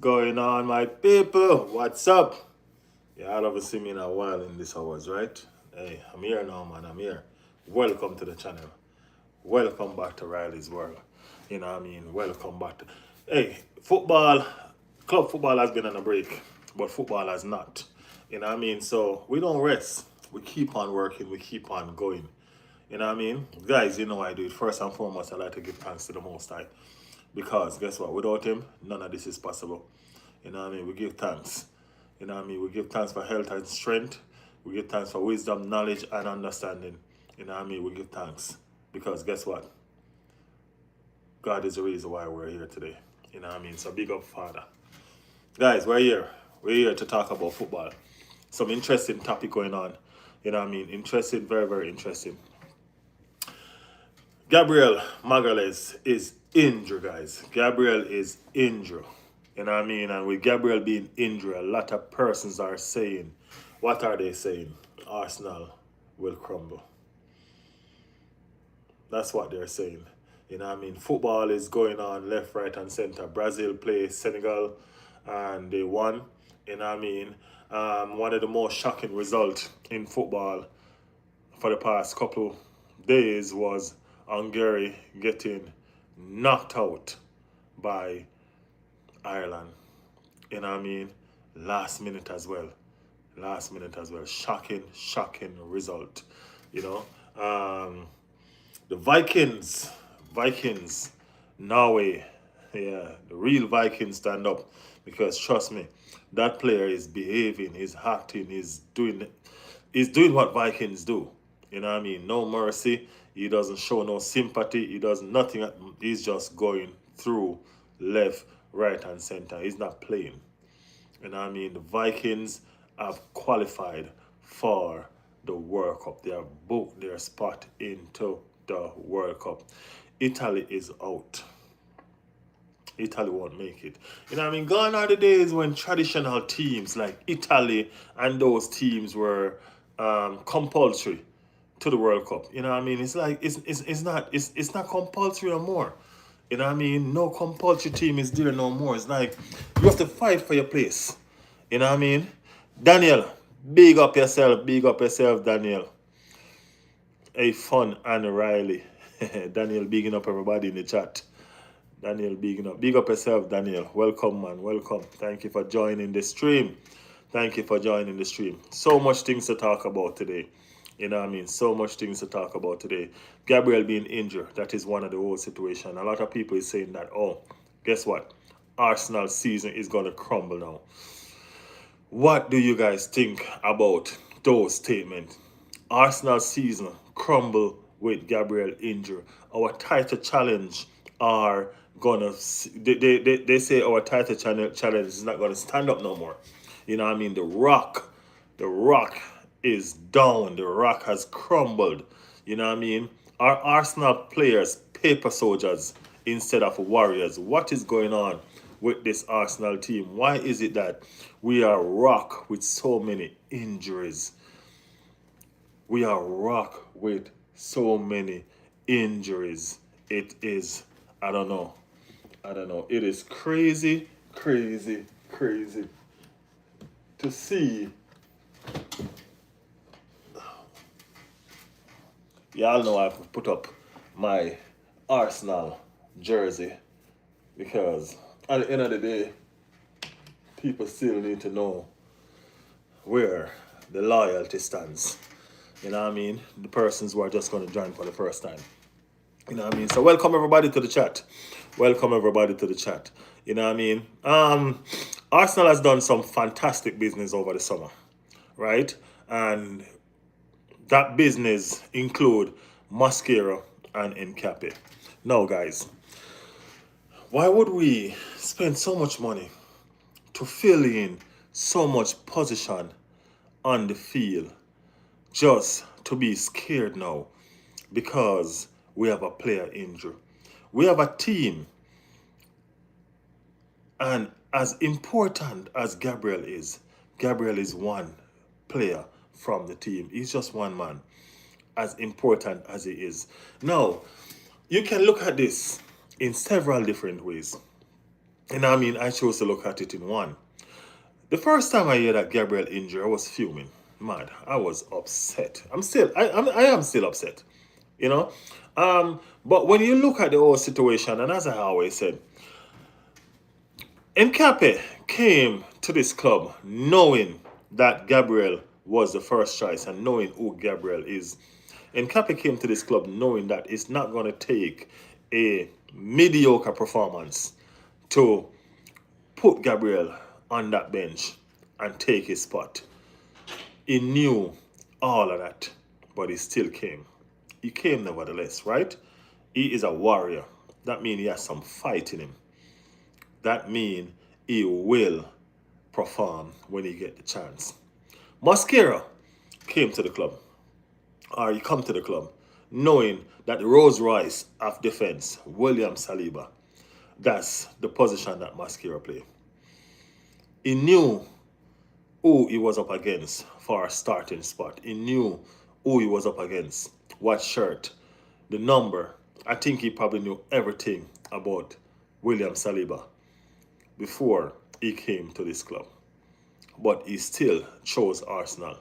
Going on, my people? What's up? Y'all haven't seen me in a while in these hours, right? Hey, I'm here now, man. I'm here. Welcome to the channel. Welcome back to Riley's World. You know what I mean? Welcome back to. Hey, football, club football has been on a break, but football has not. You know what I mean? So we don't rest. We keep on working. We keep on going. You know what I mean? Guys, you know I do it. First and foremost, I like to give thanks to the Most High. Because guess what? Without him, none of this is possible. You know what I mean? We give thanks. You know what I mean? We give thanks for health and strength. We give thanks for wisdom, knowledge, and understanding. You know what I mean? We give thanks. Because guess what? God is the reason why we're here today. You know what I mean? So big up, Father. Guys, we're here. We're here to talk about football. Some interesting topic going on. You know what I mean? Interesting, very, very interesting. Gabriel Magalhaes is injured, guys. Gabriel is injured. You know what I mean? And with Gabriel being injured, a lot of persons are saying, what are they saying? Arsenal will crumble. That's what they're saying. You know what I mean? Football is going on left, right, and center. Brazil plays Senegal and they won. You know what I mean? One of the most shocking results in football for the past couple days was Hungary getting knocked out by Ireland. You know what I mean? Last minute as well. Last minute as well. Shocking, shocking result. You know? The Vikings, Norway. Yeah, the real Vikings stand up. Because trust me, that player is behaving, he's acting, he's doing what Vikings do. You know what I mean? No mercy. He doesn't show no sympathy. He does nothing. He's just going through left, right, and center. He's not playing. You know what I mean? The Vikings have qualified for the World Cup. They have booked their spot into the World Cup. Italy is out. Italy won't make it. You know what I mean? Gone are the days when traditional teams like Italy and those teams were compulsory to the World Cup. You know what I mean? It's like it's not compulsory no more. You know what I mean? No compulsory team is there no more. It's like you have to fight for your place. You know what I mean? Daniel, big up yourself, Daniel. Hey, fun and Riley. Daniel, bigging up everybody in the chat. Daniel, bigging up. Big up yourself, Daniel. Welcome, man. Welcome. Thank you for joining the stream. Thank you for joining the stream. So much things to talk about today. You know what I mean? So much things to talk about today. Gabriel being injured, that is one of the whole situation. A lot of people is saying that, oh, guess what? Arsenal season is going to crumble now. What do you guys think about those statements? Arsenal season crumble with Gabriel injury. Our title challenge are gonna they say our title challenge is not gonna stand up no more. You know what I mean? The rock is down. The rock has crumbled. You know what I mean? Our Arsenal players paper soldiers instead of warriors. What is going on with this Arsenal team? Why is it that we are rock with so many injuries? We are rock with so many injuries. It is, I don't know. I don't know. It is crazy, crazy, crazy to see. Y'all know I've put up my Arsenal jersey because at the end of the day, people still need to know where the loyalty stands. You know what I mean? The persons who are just going to join for the first time. You know what I mean? So welcome everybody to the chat. Welcome everybody to the chat. You know what I mean? Arsenal has done some fantastic business over the summer, right? And that business include Mascara and Nkape. Now, guys, why would we spend so much money to fill in so much position on the field just to be scared now because we have a player injured? We have a team, and as important as Gabriel is one player from the team. He's just one man, as important as he is. Now, you can look at this in several different ways. And I mean, I chose to look at it in one. The first time I heard that Gabriel injury, I was fuming. Mad. I was upset. I am still upset. You know? But when you look at the whole situation, and as I always said, Nkape came to this club knowing that Gabriel was the first choice and knowing who Gabriel is. Nkape came to this club knowing that it's not going to take a mediocre performance to put Gabriel on that bench and take his spot. He knew all of that, but he still came. He came nevertheless, right? He is a warrior. That means he has some fight in him. That means he will perform when he get the chance. Mosquera came to the club, or he come to the club, knowing that the Rolls Royce of defense, William Saliba, that's the position that Mosquera play. He knew who he was up against for a starting spot. He knew who he was up against, what shirt, the number. I think he probably knew everything about William Saliba before he came to this club. But he still chose Arsenal.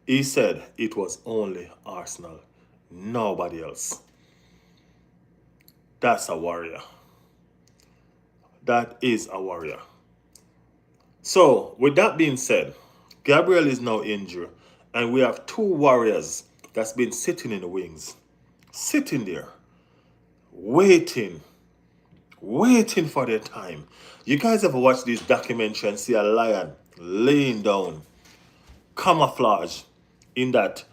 He said it was only Arsenal, nobody else. That's a warrior. That is a warrior. So, with that being said, Gabriel is now injured, and we have two warriors that's been sitting in the wings, sitting there, waiting for their time. You guys ever watch this documentary and see a lion laying down, camouflage in that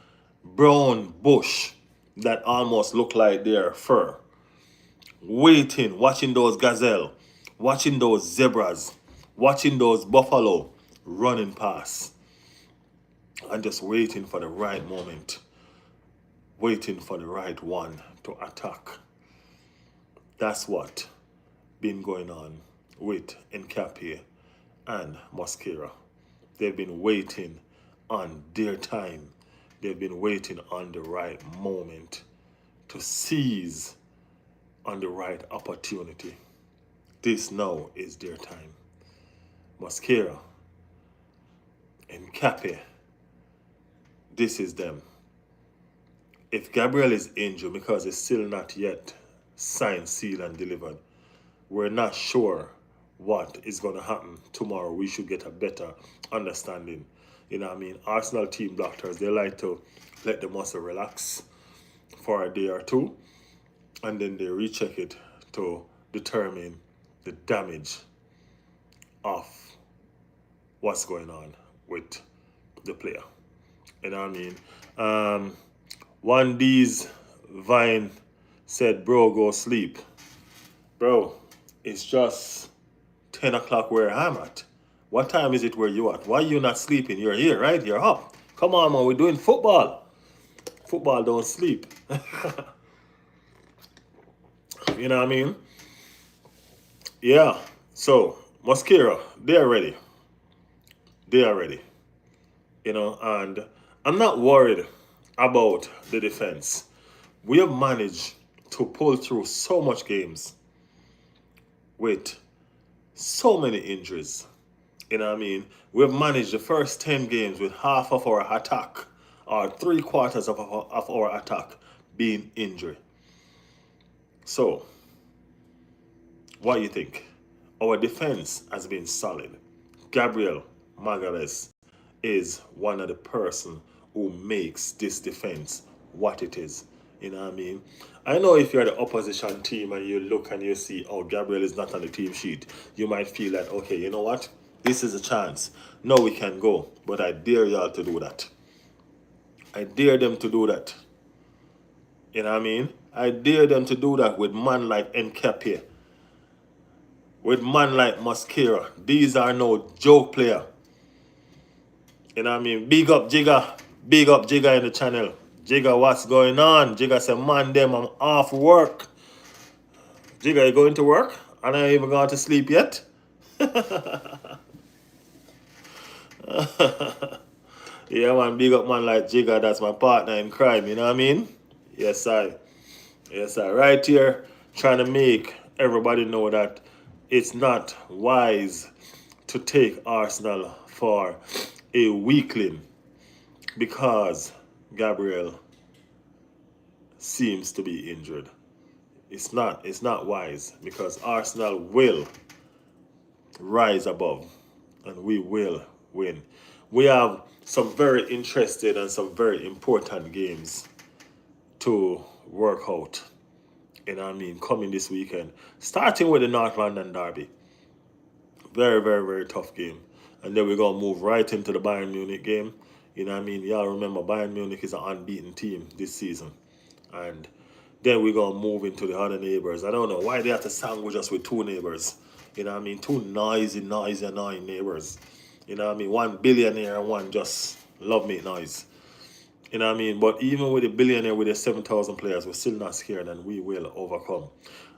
brown bush that almost look like their fur, waiting, watching those gazelle, watching those zebras, watching those buffalo running past, and just waiting for the right moment, waiting for the right one to attack. That's what been going on with Nkape and Mosquera. They've been waiting on their time. They've been waiting on the right moment to seize on the right opportunity. This now is their time. Mosquera, Nkape, this is them. If Gabriel is injured because it's still not yet signed, sealed, and delivered, we're not sure what is going to happen tomorrow. We should get a better understanding. You know what I mean? Arsenal team doctors, they like to let the muscle relax for a day or two, and then they recheck it to determine the damage of what's going on with the player. You know what I mean? One D's Vine said, bro, go sleep. Bro, it's just 10 o'clock where I'm at. What time is it where you at? Why you not sleeping? You're here, right? You're up. Come on, man, we're doing football. Football don't sleep. You know what I mean? Yeah. So, Mosquera, they're ready. They are ready. You know, and I'm not worried about the defense. We have managed to pull through so much games with so many injuries. You know what I mean? We have managed the first 10 games with half of our attack or 3/4 of our attack being injured. So, what do you think? Our defense has been solid. Gabriel Magalhaes is one of the person who makes this defense what it is. You know what I mean? I know if you're the opposition team and you look and you see, oh, Gabriel is not on the team sheet, you might feel that, okay, you know what? This is a chance. No, we can go. But I dare y'all to do that. I dare them to do that. You know what I mean? I dare them to do that with man like Nkape, with man like Mosquera. These are no joke player. You know what I mean? Big up Jigga. Big up Jigga in the channel. Jigga, what's going on? Jigga said, man, them, I'm off work. Jigga, you going to work? And I ain't even gone to sleep yet? Yeah, man, big up man like Jigga. That's my partner in crime, you know what I mean? Yes, I. Yes, I. Right here, trying to make everybody know that it's not wise to take Arsenal for a weakling because Gabriel seems to be injured. It's not wise because Arsenal will rise above and we will win. We have some very interesting and some very important games to work out. Coming this weekend. Starting with the North London Derby. Very, very, very tough game. And then we're going to move right into the Bayern Munich game. Y'all remember Bayern Munich is an unbeaten team this season. And then we're going to move into the other neighbors. I don't know why they have to sandwich us with two neighbors. Two noisy, annoying neighbors. One billionaire and one just love make noise. But even with a billionaire with the 7,000 players, we're still not scared and we will overcome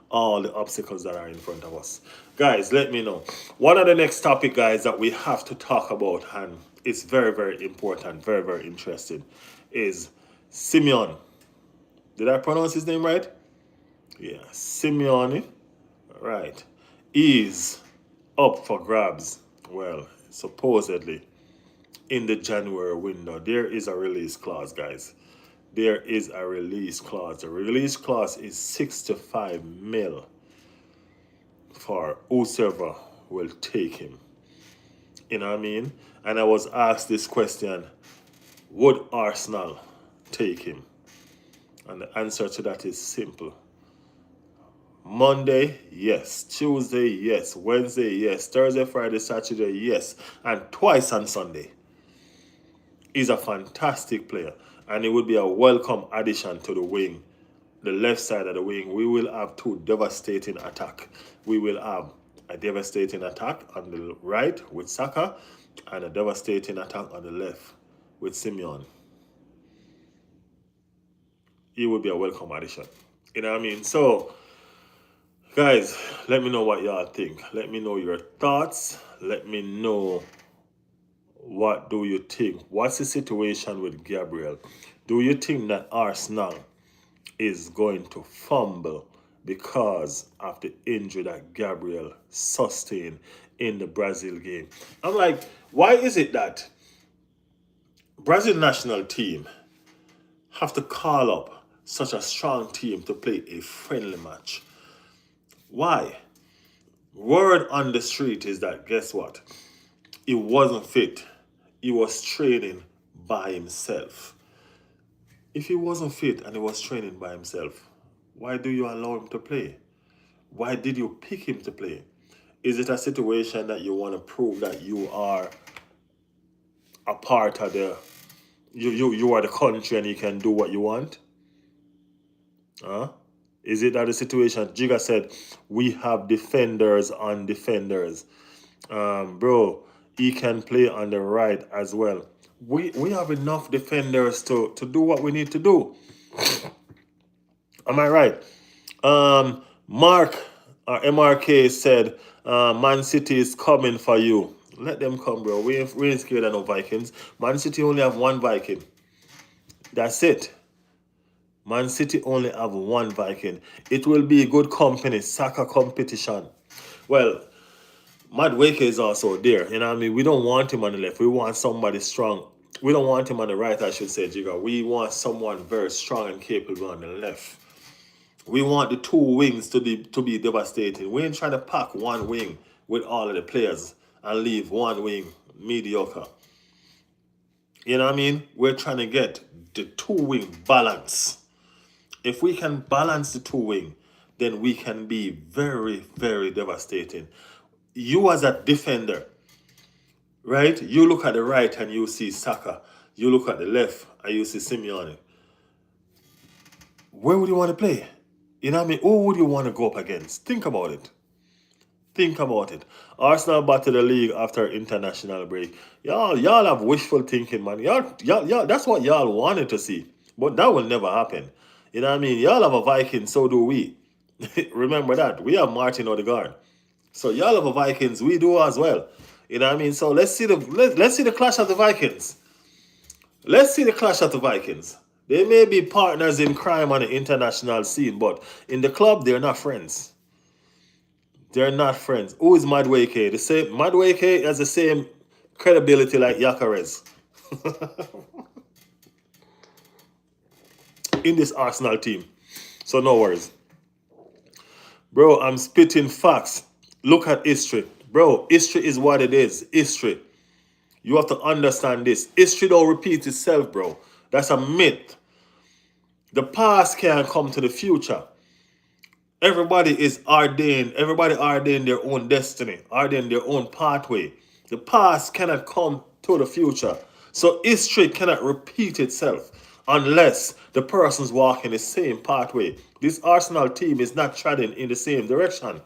all the obstacles that are in front of us. Guys, let me know. One of the next topic, guys, that we have to talk about, and it's very, very important, very, very interesting, is Simeon. Did I pronounce his name right? Yeah, Simeone. Right. Is up for grabs. Well, supposedly in the January window, there is a release clause, guys. There is a release clause. The release clause is 65 mil for whosoever will take him. You know what I mean? And I was asked this question, would Arsenal take him? And the answer to that is simple. Monday, yes. Tuesday, yes. Wednesday, yes. Thursday, Friday, Saturday, yes. And twice on Sunday. He's a fantastic player. And it would be a welcome addition to the wing. The left side of the wing, we will have two devastating attacks. We will have a devastating attack on the right with Saka and a devastating attack on the left with Simeon. It would be a welcome addition. You know what I mean? So, guys, let me know what y'all think. Let me know your thoughts. Let me know what do you think. What's the situation with Gabriel? Do you think that Arsenal is going to fumble because of the injury that Gabriel sustained in the Brazil game? I'm like, why is it that Brazil national team have to call up such a strong team to play a friendly match? Why? Word on the street is that, guess what? He wasn't fit. He was training by himself. If he wasn't fit and he was training by himself, why do you allow him to play? Why did you pick him to play? Is it a situation that you want to prove that you are a part of you are the country and you can do what you want? Huh? Is it that the situation, Jigga said, we have defenders on defenders? Bro, he can play on the right as well. We have enough defenders to do what we need to do. Am I right? Mark or MRK said, Man City is coming for you. Let them come, bro. We ain't scared of no Vikings. Man City only have one Viking. That's it. Man City only have one Viking. It will be good company, soccer competition. Well, Madueke is also there. You know what I mean? We don't want him on the left. We want somebody strong. We don't want him on the right, I should say, Jigga. We want someone very strong and capable on the left. We want the two wings to be devastating. We ain't trying to pack one wing with all of the players and leave one wing mediocre. You know what I mean? We're trying to get the two wing balance. If we can balance the two wing, then we can be very, very devastating. You as a defender, right? You look at the right and you see Saka. You look at the left and you see Simeone. Where would you want to play? You know what I mean? Who would you want to go up against? Think about it. Think about it. Arsenal back to the league after international break. Y'all have wishful thinking, man. Y'all, that's what y'all wanted to see. But that will never happen. You know what I mean? Y'all have a Viking, so do we. Remember that. We have Martin Odegaard. So y'all have a Vikings, we do as well. You know what I mean? So let's see the clash of the Vikings. Let's see the clash of the Vikings. They may be partners in crime on the international scene, but in the club, they're not friends. They're not friends. Who is Madueke? The same Madueke has the same credibility like Yacarez in this Arsenal team. So no worries. Bro, I'm spitting facts. Look at history. Bro, history is what it is. History. You have to understand this. History don't repeat itself, bro. That's a myth. The past can't come to the future. Everybody is ordained. Everybody ordained their own destiny, ordained their own pathway. The past cannot come to the future. So history cannot repeat itself unless the person's walking the same pathway. This Arsenal team is not treading in the same direction.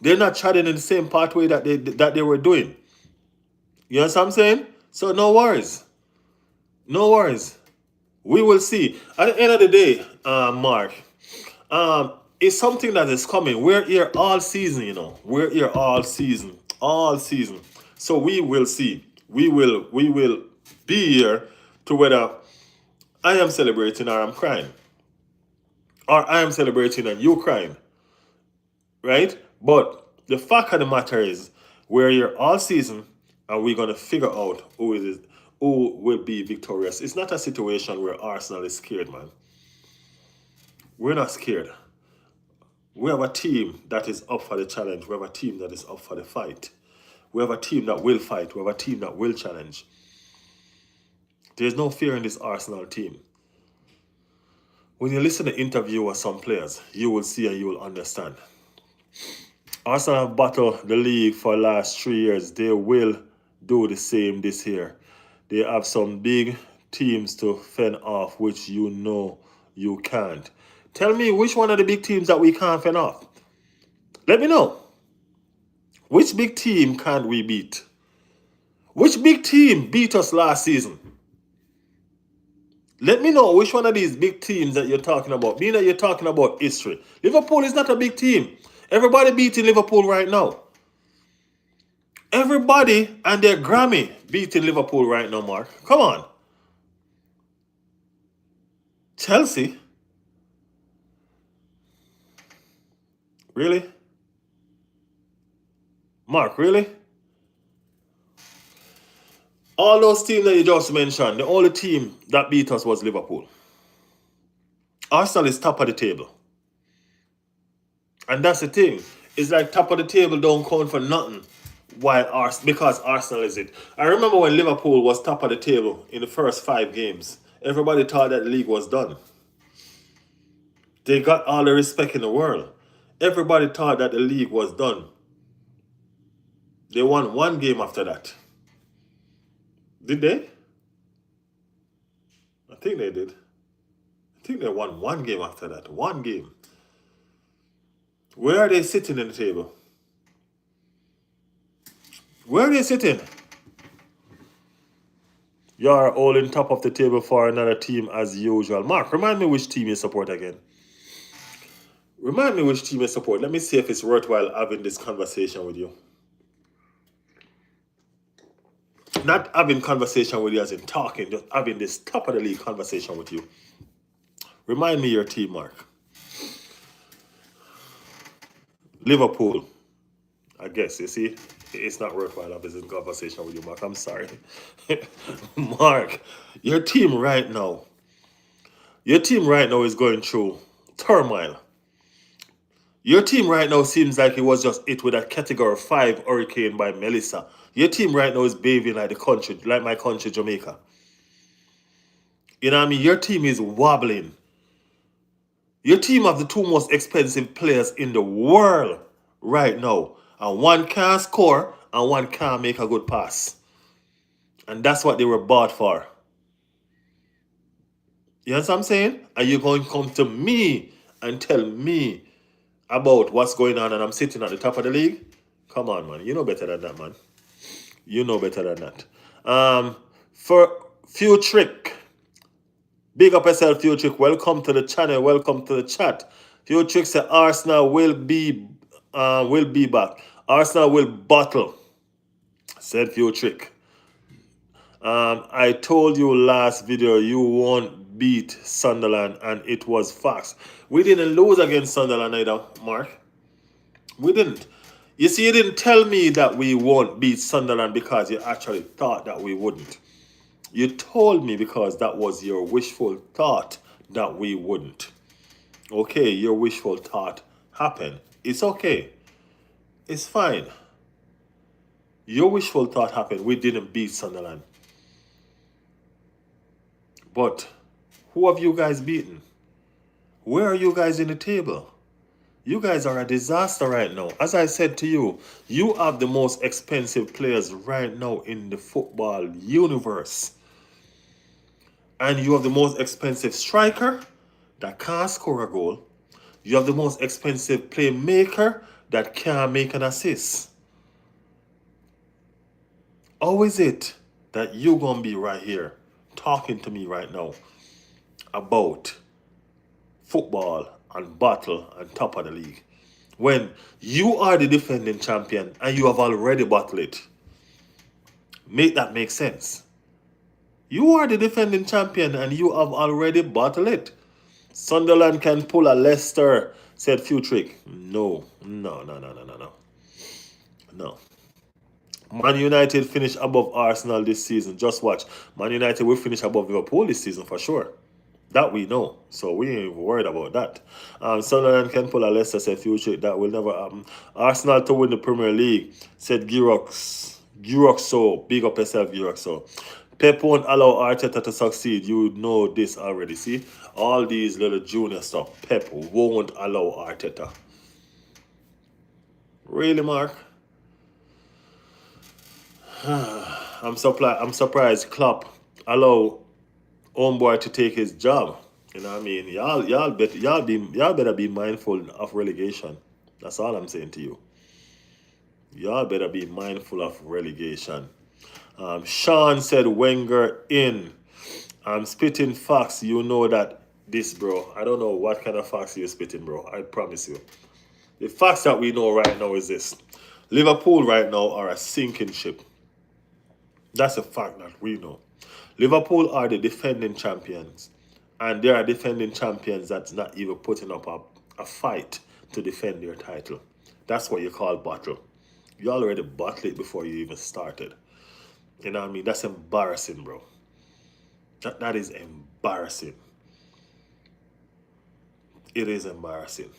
They're not treading in the same pathway that they were doing. You understand what I'm saying? So no worries. No worries. We will see. At the end of the day, Mark, it's something that is coming. We're here all season, you know. We're here all season. All season. So we will see. We will be here to whether I am celebrating or I'm crying. Or I am celebrating and you crying. Right? But the fact of the matter is we're here all season and we're gonna figure out who will be victorious. It's not a situation where Arsenal is scared, man. We're not scared. We have a team that is up for the challenge. We have a team that is up for the fight. We have a team that will fight. We have a team that will challenge. There's no fear in this Arsenal team. When you listen to interview with some players, you will see and you will understand. Arsenal have battled the league for the last 3 years. They will do the same this year. They have some big teams to fend off, which you know you can't. Tell me which one of the big teams that we can't fend off. Let me know. Which big team can't we beat? Which big team beat us last season? Let me know which one of these big teams that you're talking about. Being that you're talking about history. Liverpool is not a big team. Everybody beating Liverpool right now. Everybody and their Grammy beating Liverpool right now, Mark. Come on. Chelsea? Really? Mark, really? All those teams that you just mentioned, the only team that beat us was Liverpool. Arsenal is top of the table. And that's the thing. It's like top of the table don't count for nothing because Arsenal is it. I remember when Liverpool was top of the table in the first 5 games. Everybody thought that the league was done. They got all the respect in the world. Everybody thought that the league was done. They won 1 game after that. Did they? I think they did. I think they won 1 game after that. 1 game. Where are they sitting in the table? Where are they sitting? You're all in top of the table for another team as usual. Mark, remind me which team you support again. Remind me which team you support. Let me see if it's worthwhile having this conversation with you. Not having conversation with you as in talking, just having this top of the league conversation with you. Remind me your team, Mark. Liverpool. I guess, you see, it's not worthwhile having this conversation with you, Mark. I'm sorry. Mark, your team right now is going through turmoil. Your team right now seems like it was just hit with a category 5 hurricane by Melissa. Your team right now is behaving like my country, Jamaica. You know what I mean? Your team is wobbling. Your team have the 2 most expensive players in the world right now. And one can't score and one can't make a good pass. And that's what they were bought for. You know what I'm saying? Are you going to come to me and tell me about what's going on and I'm sitting at the top of the league? Come on, man. You know better than that, man. You know better than that. For Few Trick. Big up yourself, Few Trick. Welcome to the channel. Welcome to the chat. Few Trick said Arsenal will be back. Arsenal will battle. Said Few Trick. I told you last video you won't beat Sunderland and it was facts. We didn't lose against Sunderland either, Mark. We didn't. You see, you didn't tell me that we won't beat Sunderland because you actually thought that we wouldn't. You told me because that was your wishful thought that we wouldn't. Okay, your wishful thought happened. It's okay. It's fine. Your wishful thought happened. We didn't beat Sunderland. But who have you guys beaten? Where are you guys in the table? You guys are a disaster right now. As I said to you, you have the most expensive players right now in the football universe. And you have the most expensive striker that can't score a goal. You have the most expensive playmaker that can't make an assist. How is it that you're going to be right here talking to me right now about football and battle and top of the league when you are the defending champion and you have already battled it? Make that make sense. You are the defending champion and you have already battled it. Sunderland can pull a Leicester, said Futrick. No. No. Man United finish above Arsenal this season. Just watch. Man United will finish above Liverpool this season for sure. That we know. So we ain't even worried about that. Sunderland can pull a Leicester, said Future. That will never happen. Arsenal to win the Premier League, said Girox. So big up yourself, Girox. So Pep won't allow Arteta to succeed. You know this already. See? All these little junior stuff. Pep won't allow Arteta. Really, Mark? I'm surprised Klopp allow homeboy to take his job. You know what I mean? Y'all better be mindful of relegation. That's all I'm saying to you. Y'all better be mindful of relegation. Sean said Wenger in. I'm spitting facts. You know that this, bro. I don't know what kind of facts you're spitting, bro. I promise you. The facts that we know right now is this. Liverpool right now are a sinking ship. That's a fact that we know. Liverpool are the defending champions. And they are defending champions that's not even putting up a fight to defend their title. That's what you call battle. You already battled it before you even started. You know what I mean? That's embarrassing, bro. That is embarrassing. It is embarrassing.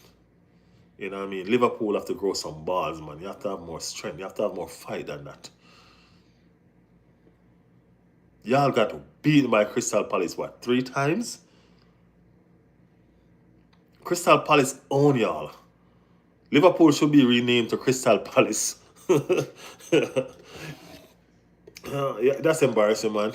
You know what I mean? Liverpool have to grow some balls, man. You have to have more strength. You have to have more fight than that. Y'all got beaten by Crystal Palace, what, 3 times? Crystal Palace own y'all. Liverpool should be renamed to Crystal Palace. Yeah, that's embarrassing, man.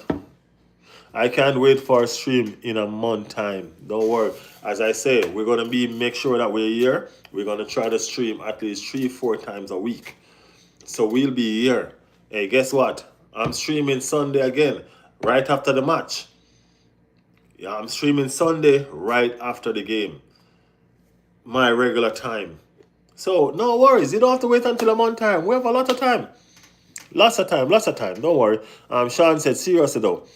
I can't wait for a stream in a month time. Don't worry. As I say, we're going to make sure that we're here. We're going to try to stream at least 3-4 times a week. So we'll be here. Hey, guess what? I'm streaming Sunday again, right after the match. Yeah, I'm streaming Sunday right after the game. My regular time. So, no worries. You don't have to wait until a month time. We have a lot of time. Lots of time. Don't worry. Sean said, seriously though,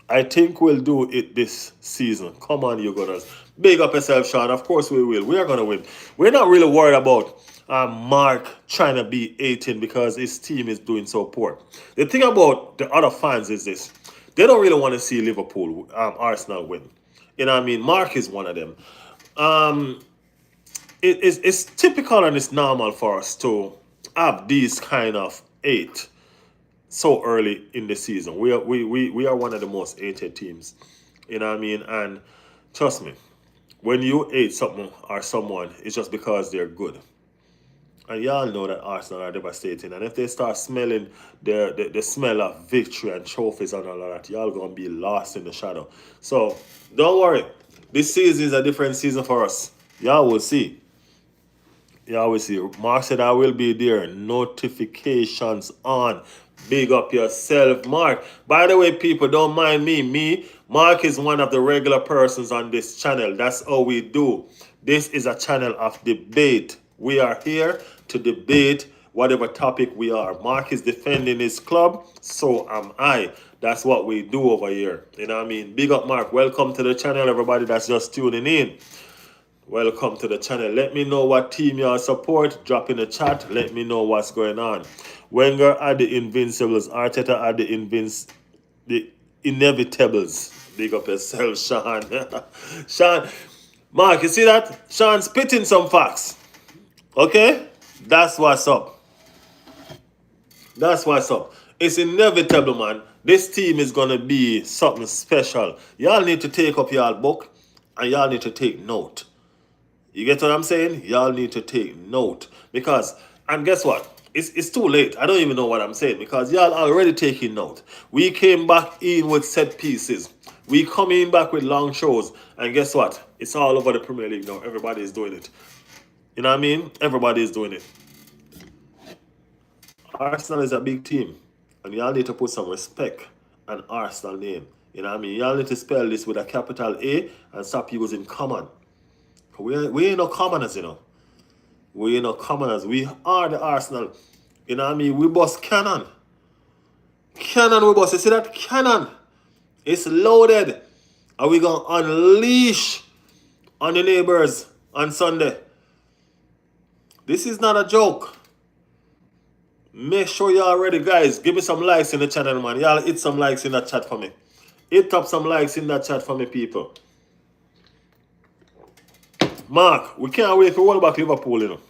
I think we'll do it this season. Come on, you Gunners. Big up yourself, Sean. Of course we will. We are going to win. We're not really worried about Mark trying to be 18 because his team is doing so poor. The thing about the other fans is this. They don't really want to see Liverpool, Arsenal win. You know what I mean? Mark is one of them. It's typical and it's normal for us to have these kind of 8 so early in the season. We are one of the most hated teams. You know what I mean? And trust me, when you hate something or someone, it's just because they're good. And y'all know that Arsenal are devastating. And if they start smelling the smell of victory and trophies and all of that, y'all gonna be lost in the shadow. So don't worry. This season is a different season for us. Y'all will see. Y'all will see. Mark said I will be there. Notifications on. Big up yourself, Mark. By the way, people, don't mind me. Mark is one of the regular persons on this channel. That's how we do. This is a channel of debate. We are here to debate whatever topic we are. Mark is defending his club, so am I. That's what we do over here. You know what I mean? Big up, Mark. Welcome to the channel, everybody that's just tuning in. Welcome to the channel. Let me know what team you support. Drop in the chat. Let me know what's going on. Wenger are the invincibles. Arteta are the inevitables. Big up yourself, Sean. Sean, Mark, you see that? Sean spitting some facts. Okay? That's what's up. That's what's up. It's inevitable, man. This team is gonna be something special. Y'all need to take up y'all book and y'all need to take note. You get what I'm saying? Y'all need to take note. Because, and guess what? It's too late. I don't even know what I'm saying because y'all already taking note. We came back in with set pieces. We come in back with long shows. And guess what? It's all over the Premier League now. Everybody is doing it. You know what I mean? Everybody is doing it. Arsenal is a big team. And y'all need to put some respect on Arsenal name. You know what I mean? Y'all need to spell this with a capital A and stop using common. We ain't no commoners, you know. We ain't no commoners. We are the Arsenal. You know what I mean? We bust cannon. Cannon we bust. You see that? Cannon. It's loaded. Are we going to unleash on the neighbors on Sunday? This is not a joke. Make sure y'all ready, guys. Give me some likes in the channel, man. Y'all hit some likes in that chat for me. Hit up some likes in that chat for me, people. Mark, we can't wait to hold back Liverpool, you know.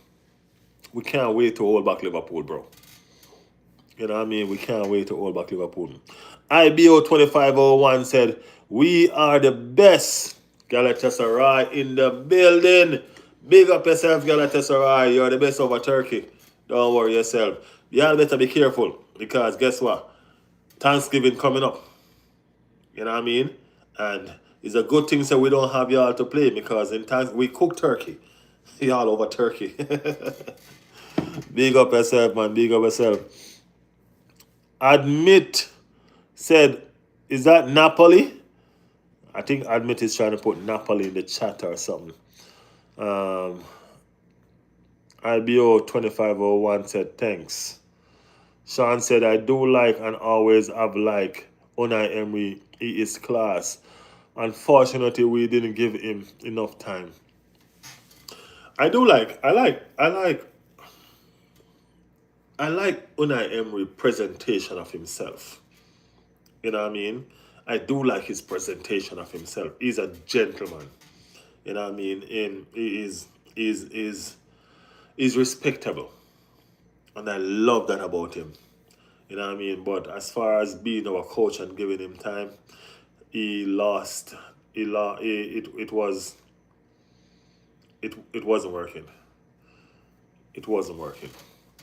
We can't wait to hold back Liverpool, bro. You know what I mean? We can't wait to hold back Liverpool. IBO2501 said, we are the best. Galatasaray in the building. Big up yourself, Galatasaray. You're the best over Turkey. Don't worry yourself. Y'all better be careful because guess what? Thanksgiving coming up. You know what I mean? And it's a good thing so we don't have y'all to play because in times we cook turkey. Y'all over turkey. Big up yourself, man. Big up yourself. Admit said, is that Napoli? I think Admit is trying to put Napoli in the chat or something. IBO2501 said, thanks. Sean said, I do like and always have like Unai Emery. He is class. Unfortunately, we didn't give him enough time. I like Unai Emery presentation of himself. You know what I mean? I do like his presentation of himself. He's a gentleman. You know what I mean? And he is respectable. And I love that about him. You know what I mean? But as far as being our coach and giving him time, he lost. It wasn't working. It wasn't working.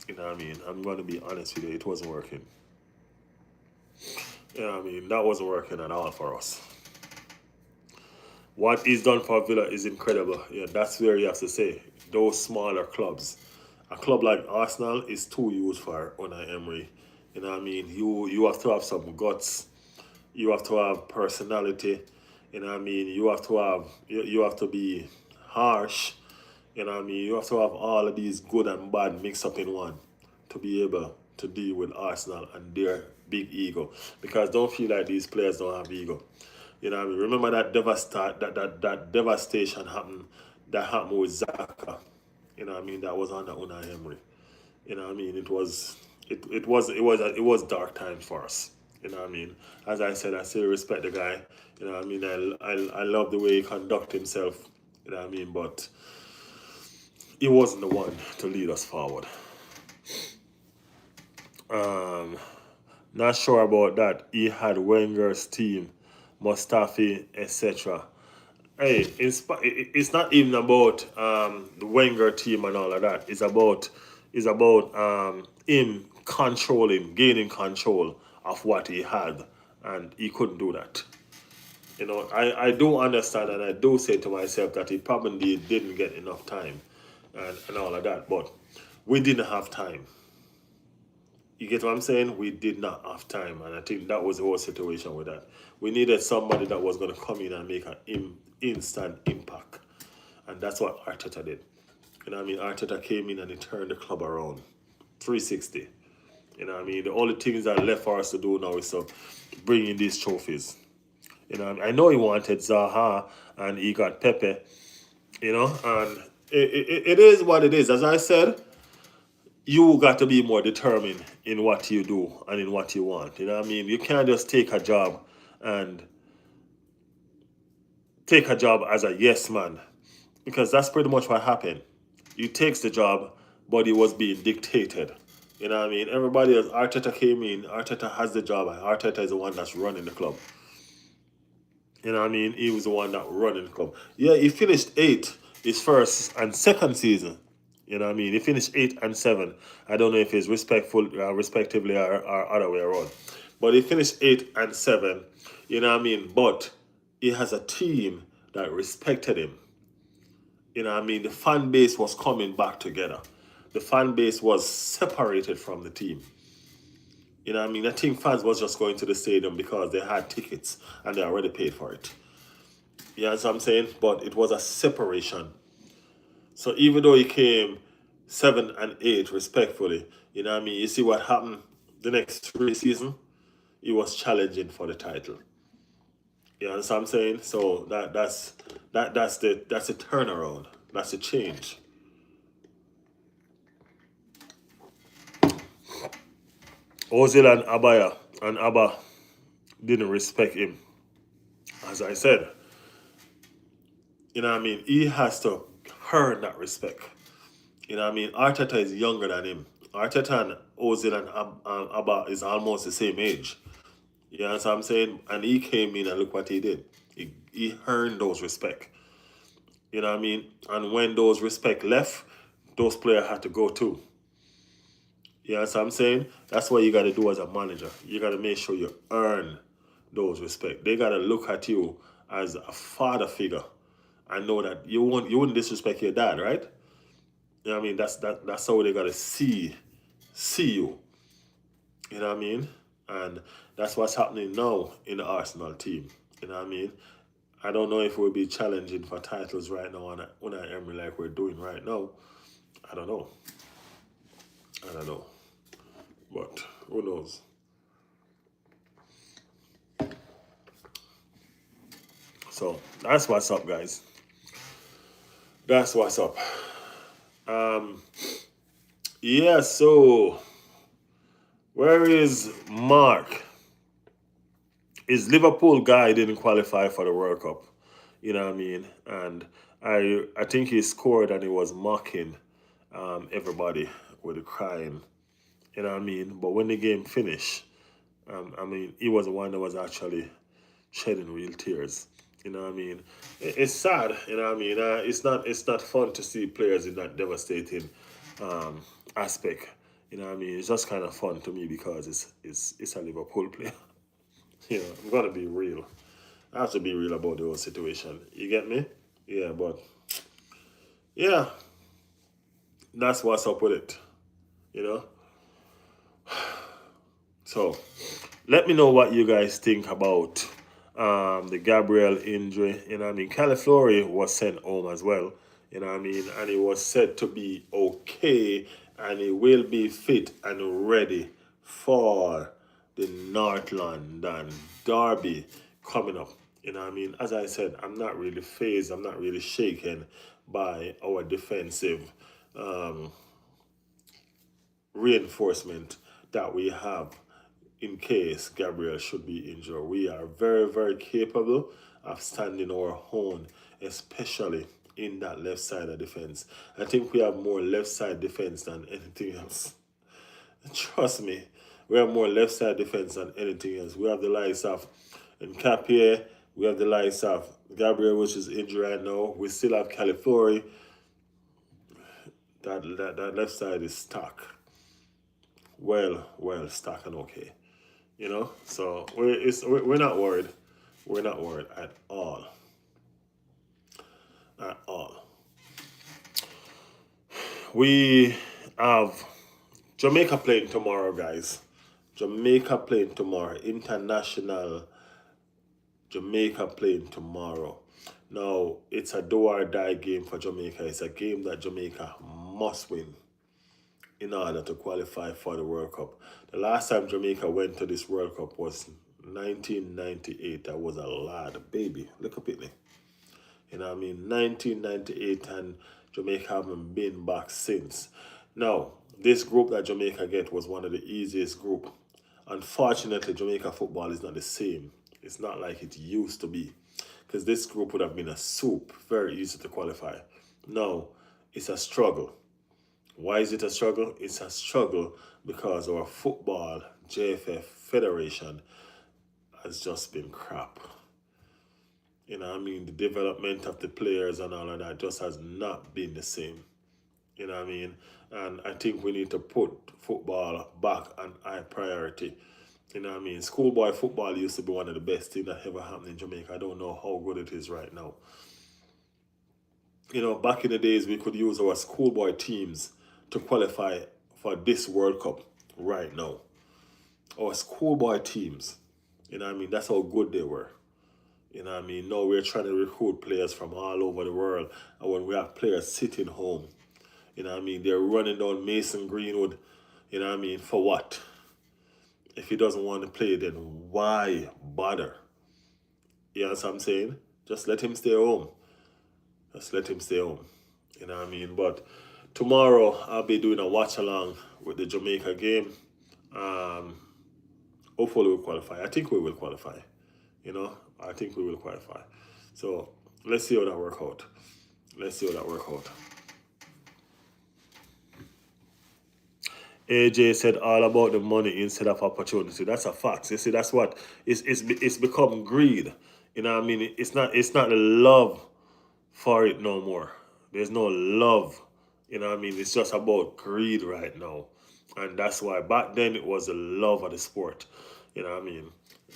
You know what I mean? I'm going to be honest with you. It wasn't working. You know what I mean? That wasn't working at all for us. What he's done for Villa is incredible. Yeah, that's where you have to say. Those smaller clubs. A club like Arsenal is too huge for Unai Emery. You know what I mean? You have to have some guts. You have to have personality. You know what I mean? You have to be harsh. You know what I mean? You have to have all of these good and bad mixed up in one to be able to deal with Arsenal and their big ego. Because don't feel like these players don't have ego. You know what I mean? Remember that devastation happened with Zaka. You know what I mean? That was under Unai Emery. You know what I mean? It was dark times for us. You know what I mean? As I said, I still respect the guy. You know what I mean? I love the way he conduct himself. You know what I mean? But he wasn't the one to lead us forward. Not sure about that. He had Wenger's team, Mustafi, etc. Hey, it's not even about the Wenger team and all of that. It's about him gaining control of what he had, and he couldn't do that. You know, I do understand and I do say to myself that he probably didn't get enough time and all of that, but we didn't have time. You get what I'm saying? We did not have time, and I think that was the whole situation with that. We needed somebody that was going to come in and make an instant impact, and that's what Arteta did. You know what I mean? Arteta came in and he turned the club around 360. You know what I mean? The only things that are left for us to do now is to bring in these trophies. You know what I mean? I know he wanted Zaha and he got Pepe. and it is what it is. As I said, you got to be more determined in what you do and in what you want. You know what I mean? You can't just and take a job as a yes man, because that's pretty much what happened. He takes the job, but he was being dictated. You know what I mean? Everybody else, Arteta came in, Arteta has the job, and Arteta is the one that's running the club. You know what I mean? He was the one that running the club. Yeah, he finished eighth his first and second season. You know what I mean? He finished 8 and 7. I don't know if it's respectively, or other way around. But he finished 8 and 7. You know what I mean? But he has a team that respected him. You know what I mean? The fan base was coming back together. The fan base was separated from the team. You know what I mean? I think fans was just going to the stadium because they had tickets and they already paid for it. You know what I'm saying? But it was a separation. So even though he came 7 and 8 respectfully, you know what I mean? You see what happened the next 3 seasons? He was challenging for the title. You know what I'm saying? So that's the turnaround. That's the change. Ozil and Abba didn't respect him. As I said, you know what I mean? He has to earn that respect. You know what I mean? Arteta is younger than him. Arteta and Ozil and Abba is almost the same age. You know what I'm saying? And he came in and look what he did. He earned those respect. You know what I mean? And when those respect left, those players had to go too. You know what I'm saying? That's what you got to do as a manager. You got to make sure you earn those respect. They got to look at you as a father figure and know that you wouldn't disrespect your dad, right? You know what I mean? That's how they got to see you. You know what I mean? And that's what's happening now in the Arsenal team. You know what I mean? I don't know if we'll be challenging for titles right now on Unai Emery like we're doing right now. I don't know. But who knows? So that's what's up, guys. That's what's up. Yeah, so where is Mark? His Liverpool guy didn't qualify for the World Cup. You know what I mean? And I think he scored and he was mocking everybody with crying. You know what I mean? But when the game finished, I mean, he was the one that was actually shedding real tears. You know what I mean? It's sad. You know what I mean? It's not fun to see players in that devastating aspect. You know what I mean? It's just kind of fun to me because it's a Liverpool player. You know, I'm gonna be real. I have to be real about the whole situation. You get me? Yeah, but yeah, that's what's up with it. You know? So let me know what you guys think about the Gabriel injury. You know what I mean? Califlori was sent home as well. You know what I mean? And he was said to be okay and he will be fit and ready for the North London Derby coming up. You know what I mean? As I said, I'm not really phased, I'm not really shaken by our defensive reinforcement that we have in case Gabriel should be injured. We are very, very capable of standing our own, especially in that left side of defense. I think we have more left side defense than anything else. Trust me, we have more left side defense than anything else. We have the likes of Nkapie, we have the likes of Gabriel, which is injured right now. We still have Califori. That left side is stuck. Well, stuck and okay. You know, so we're not worried. We're not worried at all. At all. We have Jamaica playing tomorrow, guys. Jamaica playing tomorrow. International Jamaica playing tomorrow. Now, it's a do or die game for Jamaica. It's a game that Jamaica must win in order to qualify for the World Cup. The last time Jamaica went to this World Cup was 1998. That was a lad, baby. Look up at me. You know what I mean? 1998, and Jamaica haven't been back since. Now, this group that Jamaica get was one of the easiest group. Unfortunately, Jamaica football is not the same. It's not like it used to be. Because this group would have been a soup, very easy to qualify. Now, it's a struggle. Why is it a struggle? It's a struggle because our football JFF Federation has just been crap. You know what I mean? The development of the players and all of that just has not been the same. You know what I mean? And I think we need to put football back on high priority. You know what I mean? Schoolboy football used to be one of the best things that ever happened in Jamaica. I don't know how good it is right now. You know, back in the days, we could use our schoolboy teams to qualify for this World Cup right now. Our schoolboy teams, you know what I mean? That's how good they were. You know what I mean? Now we're trying to recruit players from all over the world. And when we have players sitting home, you know what I mean? They're running down Mason Greenwood, you know what I mean? For what? If he doesn't want to play, then why bother? You know what I'm saying? Just let him stay home. Just let him stay home. You know what I mean? But tomorrow I'll be doing a watch along with the Jamaica game. Um, Hopefully we'll qualify. I think we will qualify. You know, I think we will qualify. So let's see how that work out. Let's see how that work out. AJ said all about the money instead of opportunity. That's a fact. You see, that's what it's become greed. You know what I mean? It's not the love for it no more. There's no love. You know what I mean? It's just about greed right now. And that's why back then it was the love of the sport. You know what I mean?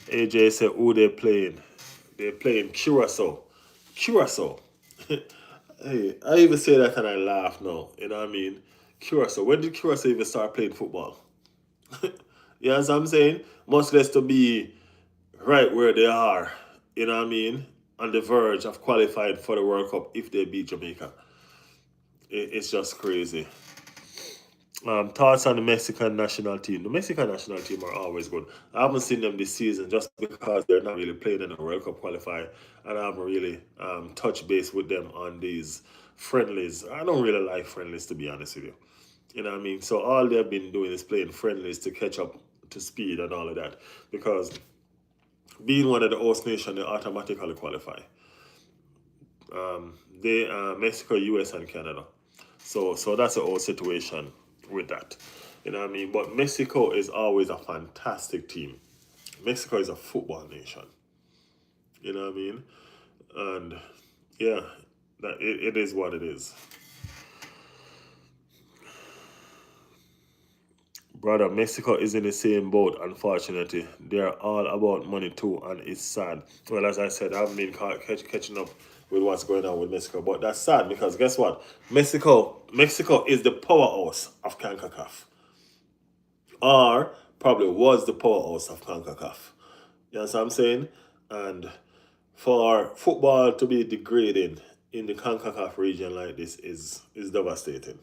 AJ said, who they playing? They're playing Curacao. Curacao. Hey, I even say that and I laugh now. You know what I mean? Curacao. When did Curacao even start playing football? You know what I'm saying? Much less to be right where they are. You know what I mean? On the verge of qualifying for the World Cup if they beat Jamaica. It's just crazy. Thoughts on the Mexican national team? The Mexican national team are always good. I haven't seen them this season just because they're not really playing in the World Cup qualifier, and I haven't really touched base with them on these friendlies. I don't really like friendlies, to be honest with you. You know what I mean? So all they've been doing is playing friendlies to catch up to speed and all of that, because being one of the host nation, they automatically qualify. They Mexico, US, and Canada. So that's the whole situation with that. You know what I mean? But Mexico is always a fantastic team. Mexico is a football nation. You know what I mean? And yeah, it is what it is. Brother, Mexico is in the same boat, unfortunately. They're all about money too, and it's sad. Well, as I said, I haven't been catching up with what's going on with Mexico, but that's sad because guess what? Mexico is the powerhouse of CONCACAF, or probably was the powerhouse of CONCACAF. You know what I'm saying? And for football to be degrading in the CONCACAF region like this is devastating.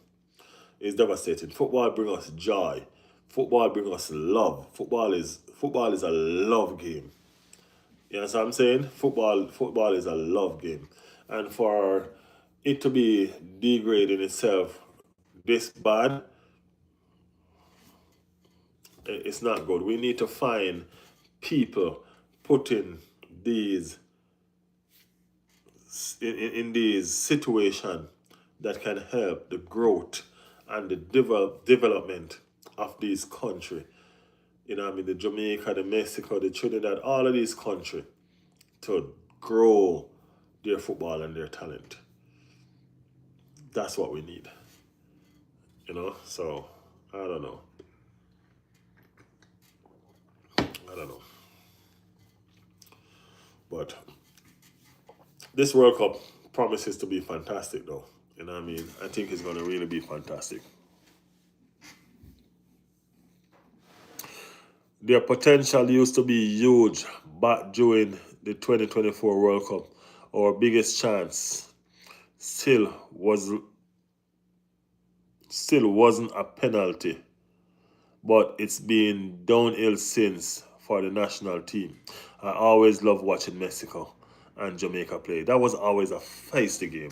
It's devastating. Football brings us joy. Football brings us love. Football is a love game. You know what I'm saying? Football is a love game. And for it to be degrading itself this bad, it's not good. We need to find people putting these in these situations that can help the growth and the development of these country. You know what I mean? The Jamaica, the Mexico, the Trinidad, all of these countries to grow their football and their talent. That's what we need. You know? So, I don't know. I don't know. But this World Cup promises to be fantastic, though. You know what I mean? I think it's going to really be fantastic. Their potential used to be huge back during the 2024 World Cup. Our biggest chance still wasn't a penalty, but it's been downhill since for the national team. I always love watching Mexico. and Jamaica played. That was always a feisty game.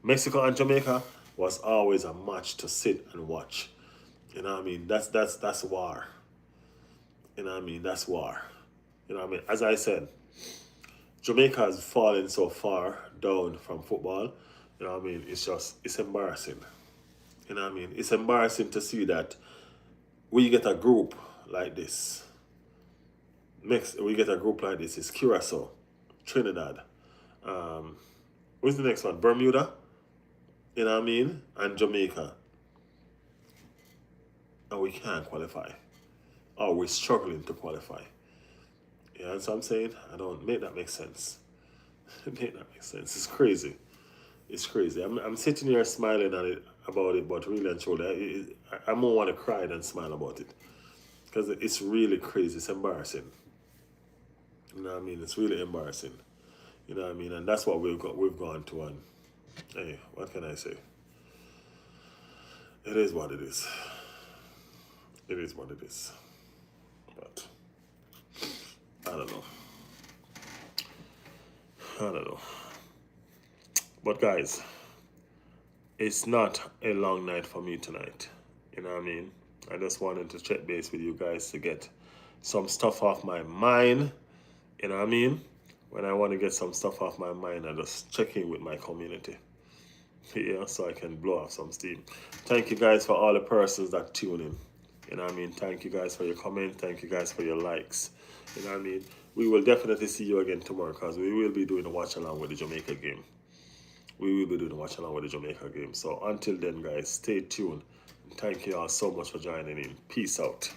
Mexico and Jamaica was always a match to sit and watch. You know what I mean? That's war. You know what I mean? That's war. You know what I mean? As I said, Jamaica has fallen so far down from football. You know what I mean? It's embarrassing. You know what I mean? It's embarrassing to see that we get a group like this. Next, we get a group like this. It's Curacao, Trinidad. Who's the next one? Bermuda. You know what I mean? And Jamaica. And we can't qualify. Or we're struggling to qualify. You know what I'm saying? I don't make that make sense. Make that make sense. It's crazy. It's crazy. I'm sitting here smiling at it about it, but really and truly, I more want to cry than smile about it. Because it's really crazy. It's embarrassing. You know what I mean? It's really embarrassing. You know what I mean? And that's what we've gone to. And hey, what can I say? It is what it is. It is what it is. But I don't know. I don't know. But guys, it's not a long night for me tonight. You know what I mean? I just wanted to check base with you guys to get some stuff off my mind. You know what I mean? When I want to get some stuff off my mind, I just check in with my community. Yeah, so I can blow off some steam. Thank you guys for all the persons that tune in. You know what I mean? Thank you guys for your comment. Thank you guys for your likes. You know what I mean? We will definitely see you again tomorrow because we will be doing a watch along with the Jamaica game. We will be doing a watch along with the Jamaica game. So until then, guys, stay tuned. Thank you all so much for joining in. Peace out.